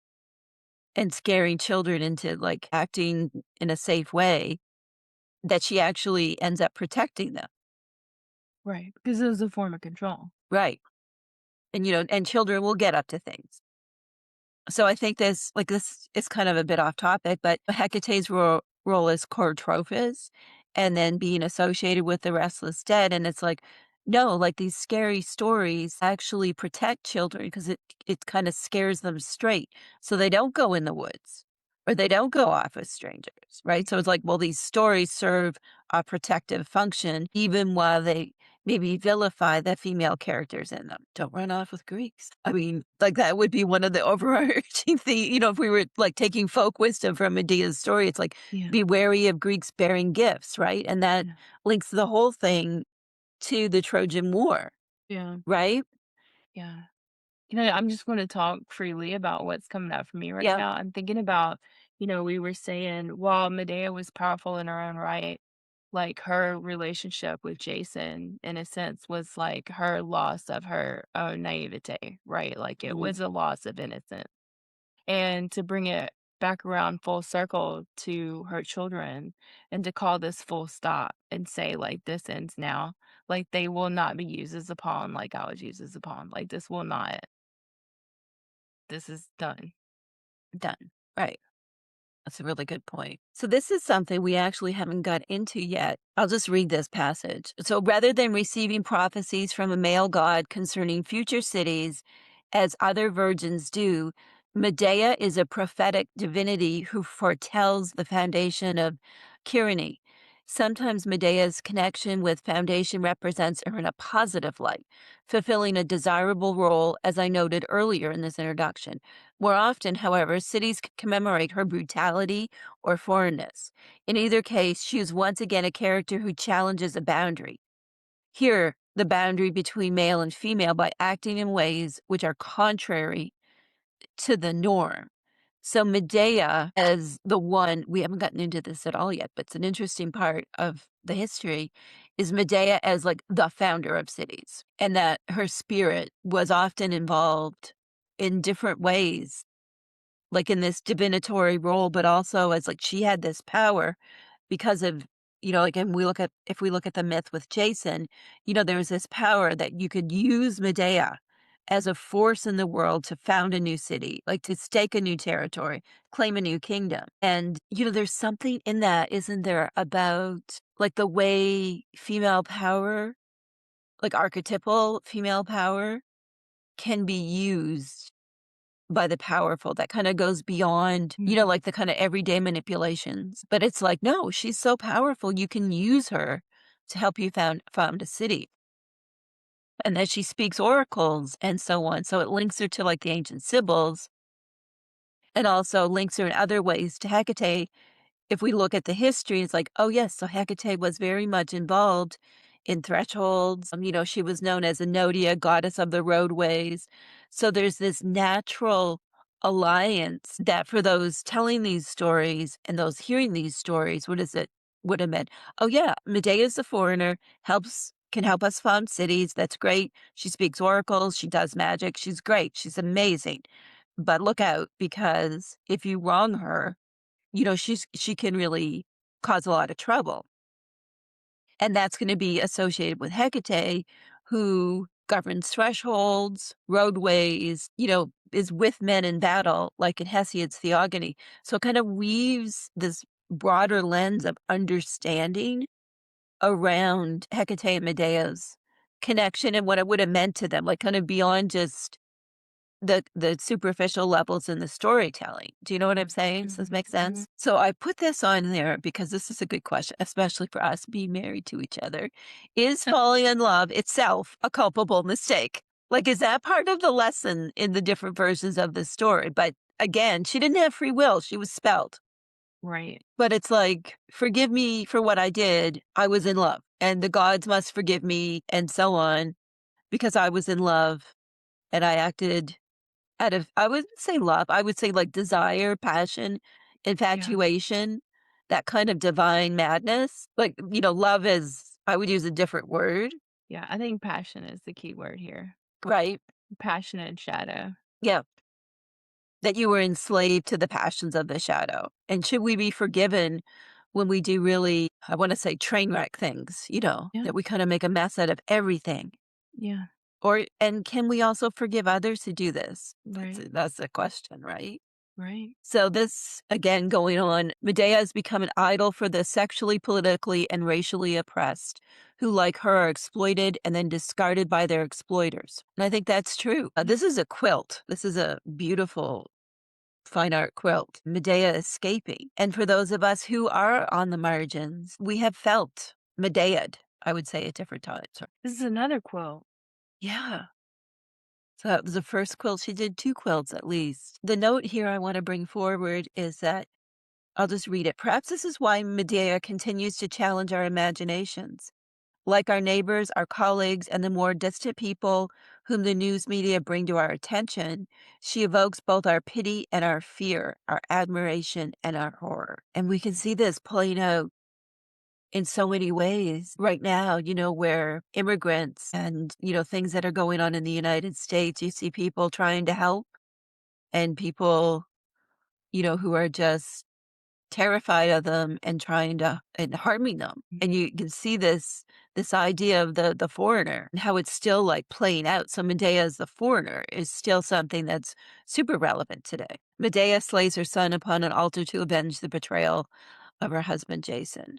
Speaker 1: and scaring children into, like, acting in a safe way, that she actually ends up protecting them.
Speaker 2: Right, because it was a form of control.
Speaker 1: Right. And, and children will get up to things. So I think this is kind of a bit off topic, but Hecate's role is Cortrophus, and then being associated with the restless dead, and it's like, no, like these scary stories actually protect children because it kind of scares them straight, so they don't go in the woods or they don't go off with strangers, right? So it's like, well, these stories serve a protective function even while they maybe vilify the female characters in them. Don't run off with Greeks. I mean, like, that would be one of the overarching if we were, like, taking folk wisdom from Medea's story, it's like,
Speaker 2: Yeah.
Speaker 1: be wary of Greeks bearing gifts, right? And that
Speaker 2: Yeah.
Speaker 1: links the whole thing to the Trojan War,
Speaker 2: Yeah.
Speaker 1: right?
Speaker 2: Yeah. I'm just gonna talk freely about what's coming up for me right
Speaker 1: Yeah.
Speaker 2: now. I'm thinking about, we were saying while Medea was powerful in her own right, like her relationship with Jason, in a sense, was like her loss of her own naivete, right? Like it
Speaker 1: Mhm.
Speaker 2: was a loss of innocence. And to bring it back around full circle to her children and to call this full stop and say, like, this ends now. Like they will not be used as a pawn like I was used as a pawn. Like this will not, this is done.
Speaker 1: Done. Right. That's a really good point. So, this is something we actually haven't got into yet. I'll just read this passage. So, rather than receiving prophecies from a male god concerning future cities, as other virgins do, Medea is a prophetic divinity who foretells the foundation of tyranny. Sometimes Medea's connection with foundation represents her in a positive light, fulfilling a desirable role, as I noted earlier in this introduction. More often, however, cities commemorate her brutality or foreignness. In either case, she is once again a character who challenges a boundary. Here, the boundary between male and female by acting in ways which are contrary to the norm. So Medea as the one we haven't gotten into this at all yet, but it's an interesting part of the history, is Medea as, like, the founder of cities, and that her spirit was often involved in different ways, like, in this divinatory role, but also as, like, she had this power because of, like, and we look at if we look at the myth with Jason, there was this power that you could use Medea as a force in the world to found a new city, like to stake a new territory, claim a new kingdom. And, there's something in that, isn't there, about like the way female power, like archetypal female power, can be used by the powerful that kinda goes beyond,
Speaker 2: Mhm.
Speaker 1: like, the kinda everyday manipulations, but it's like, no, she's so powerful, you can use her to help you found a city, and that she speaks oracles and so on, so it links her to, like, the ancient Sibyls, and also links her in other ways to Hecate. If we look at the history, it's like, oh, yes, so Hecate was very much involved in thresholds. She was known as Enodia, goddess of the roadways. So there's this natural alliance that for those telling these stories and those hearing these stories, what is it would have meant? Oh, yeah, Medea is the foreigner, can help us found cities. That's great. She speaks oracles. She does magic. She's great. She's amazing. But look out, because if you wrong her, she can really cause a lot of trouble, and that's gonna be associated with Hecate, who governs thresholds, roadways, is with men in battle, like in Hesiod's Theogony. So it kind of weaves this broader lens of understanding around Hecate and Medea's connection and what it would have meant to them, like, kind of beyond just the superficial levels in the storytelling. Do you know what I'm saying? Does this
Speaker 2: Mhm.
Speaker 1: make
Speaker 2: Mhm.
Speaker 1: sense? So I put this on there because this is a good question, especially for us being married to each other. Is falling in love itself a culpable mistake? Like, is that part of the lesson in the different versions of the story? But again, she didn't have free will. She was spelled.
Speaker 2: Right.
Speaker 1: But it's like, forgive me for what I did. I was in love, and the gods must forgive me, and so on, because I was in love and I acted out of, I wouldn't say love, I would say, like, desire, passion,
Speaker 2: Yeah.
Speaker 1: infatuation, that kind of divine madness. Like, love is, I would use a different word,
Speaker 2: Yeah, I think passion is the key word here.
Speaker 1: right?
Speaker 2: Passion and shadow.
Speaker 1: Yeah, that you were enslaved to the passions of the shadow. And should we be forgiven when we do really, I wanna say, train wreck things,
Speaker 2: Yeah.
Speaker 1: that we kinda make a mess out of everything?
Speaker 2: Yeah.
Speaker 1: And can we also forgive others who do this?
Speaker 2: Right.
Speaker 1: That's the question, right?
Speaker 2: Right.
Speaker 1: So this, again, going on, Medea has become an idol for the sexually, politically, and racially oppressed, who, like her, are exploited and then discarded by their exploiters. And I think that's true.
Speaker 2: Yeah.
Speaker 1: This is a quilt. This is a beautiful fine art quilt. Medea escaping. And for those of us who are on the margins, we have felt Medea'd, I would say, at different times.
Speaker 2: This is another quote.
Speaker 1: Yeah. So that was the first quilt. She did 2 quilts at least. The note here I wanna bring forward is that, I'll just read it. Perhaps this is why Medea continues to challenge our imaginations. Like our neighbors, our colleagues, and the more distant people whom the news media bring to our attention, she evokes both our pity and our fear, our admiration and our horror. And we can see this playing out in so many ways right now, where immigrants and, things that are going on in the United States, you see people trying to help and people, who are just terrified of them and trying to and harming them.
Speaker 2: Mm.
Speaker 1: And you can see this idea of the foreigner and how it's still, like, playing out. So Medea as the foreigner is still something that's super relevant today. Medea slays her son upon an altar to avenge the betrayal of her husband Jason.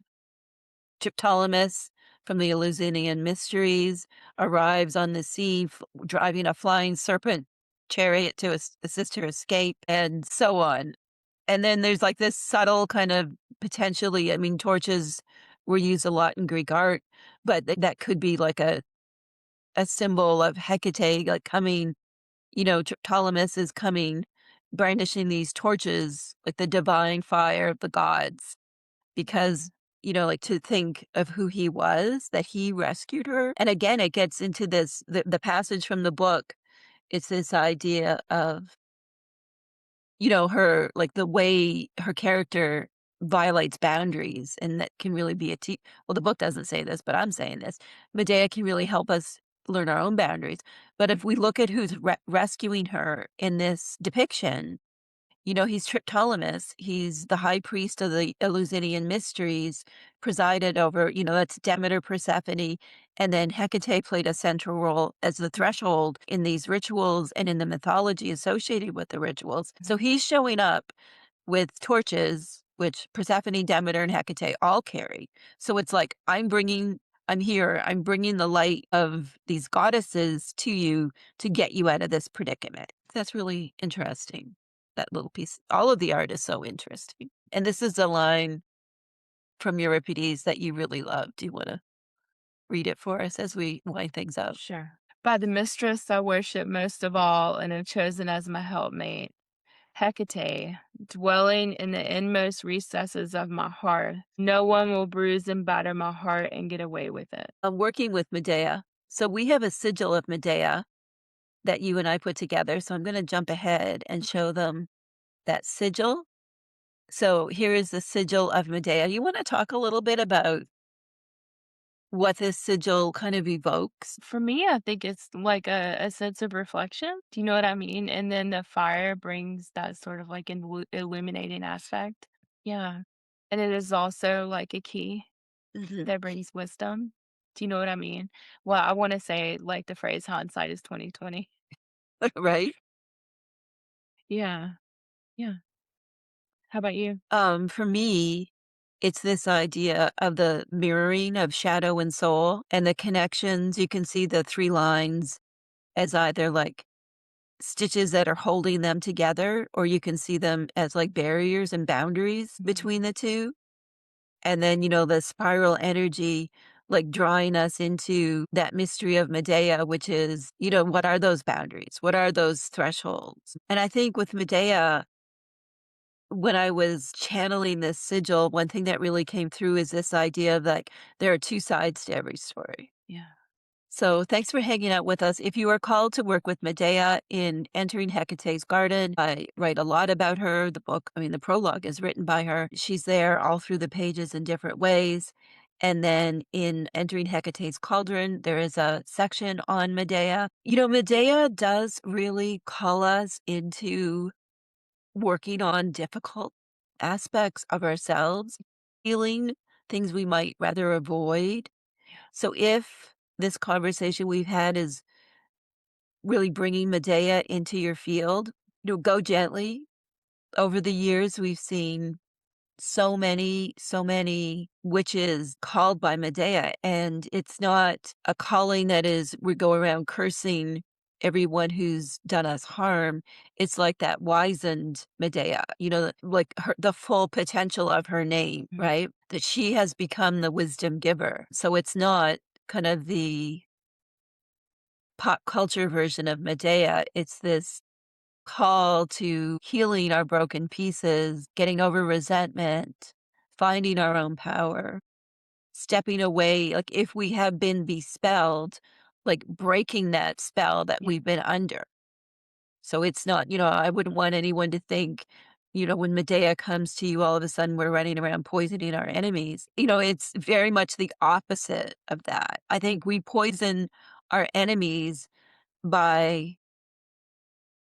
Speaker 1: Triptolemus from the Eleusinian Mysteries arrives on the sea, driving a flying serpent chariot to assist her escape, and so on. And then there's like this subtle kind of potentially, I mean, torches were used a lot in Greek art, but that could be like a symbol of Hecate, like coming, Ptolemus is coming, brandishing these torches, like the divine fire of the gods, because, like to think of who he was, that he rescued her. And again, it gets into the passage from the book. It's this idea of, her, like the way her character violates boundaries. And that can really be well, the book doesn't say this, but I'm saying this. Medea can really help us learn our own boundaries. But if we look at who's rescuing her in this depiction, he's Triptolemus. He's the high priest of the Eleusinian mysteries, presided over, that's Demeter, Persephone, and then Hecate played a central role as the threshold in these rituals and in the mythology associated with the rituals. So he's showing up with torches, which Persephone, Demeter, and Hecate all carry. So it's like, I'm here, I'm bringing the light of these goddesses to you to get you out of this predicament. That's really interesting. That little piece. All of the art is so interesting. And this is a line from Euripides that you really love. Do you want to read it for us as we wind things up?
Speaker 2: Sure. By the mistress I worship most of all and have chosen as my helpmate, Hecate, dwelling in the inmost recesses of my heart. No one will bruise and batter my heart and get away with it.
Speaker 1: I'm working with Medea. So we have a sigil of Medea that you and I put together. So I'm going to jump ahead and show them that sigil. So here is the sigil of Medea. You want to talk a little bit about what this sigil kind of evokes?
Speaker 2: For me, I think it's like a sense of reflection. Do you know what I mean? And then the fire brings that sort of like illuminating aspect. Yeah. And it is also like a key
Speaker 1: Mhm.
Speaker 2: that brings wisdom. Do you know what I mean? Well, I want to say like the phrase hindsight is 2020.
Speaker 1: Right?
Speaker 2: Yeah. Yeah. How about you?
Speaker 1: For me, it's this idea of the mirroring of shadow and soul and the connections. You can see the three lines as either like stitches that are holding them together, or you can see them as like barriers and boundaries
Speaker 2: Mhm.
Speaker 1: between the two. And then, the spiral energy, like drawing us into that mystery of Medea, which is, what are those boundaries? What are those thresholds? And I think with Medea, when I was channeling this sigil, one thing that really came through is this idea of like there are two sides to every story.
Speaker 2: Yeah.
Speaker 1: So thanks for hanging out with us. If you are called to work with Medea in Entering Hecate's Garden, I write a lot about her. The book, I mean, the prologue is written by her. She's there all through the pages in different ways. And then in Entering Hecate's Cauldron, there is a section on Medea. Medea does really call us into working on difficult aspects of ourselves, healing things we might rather avoid. So if this conversation we've had is really bringing Medea into your field, go gently. Over the years, we've seen so many witches called by Medea, and it's not a calling that is we go around cursing everyone who's done us harm. It's like that wizened Medea, like the full potential of her name,
Speaker 2: Mhm.
Speaker 1: right? That she has become the wisdom giver. So it's not kind of the pop culture version of Medea. It's this call to healing our broken pieces, getting over resentment, finding our own power, stepping away. Like if we have been bespelled, like breaking that spell that
Speaker 2: Yeah.
Speaker 1: we've been under. So it's not, I wouldn't want anyone to think, when Medea comes to you, all of a sudden we're running around poisoning our enemies. It's very much the opposite of that. I think we poison our enemies by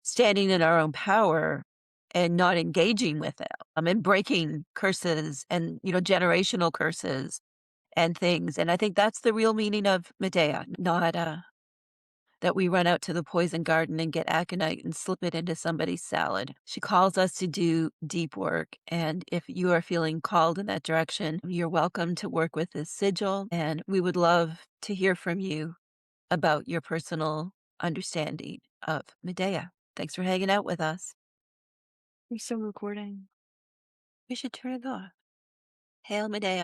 Speaker 1: standing in our own power and not engaging with it, and breaking curses and, generational curses and things. And I think that's the real meaning of Medea, not that we run out to the poison garden and get aconite and slip it into somebody's salad. She calls us to do deep work. And if you are feeling called in that direction, you're welcome to work with this sigil. And we would love to hear from you about your personal understanding of Medea. Thanks for hanging out with us.
Speaker 2: You're still recording.
Speaker 1: We should turn it off. Hail Medea.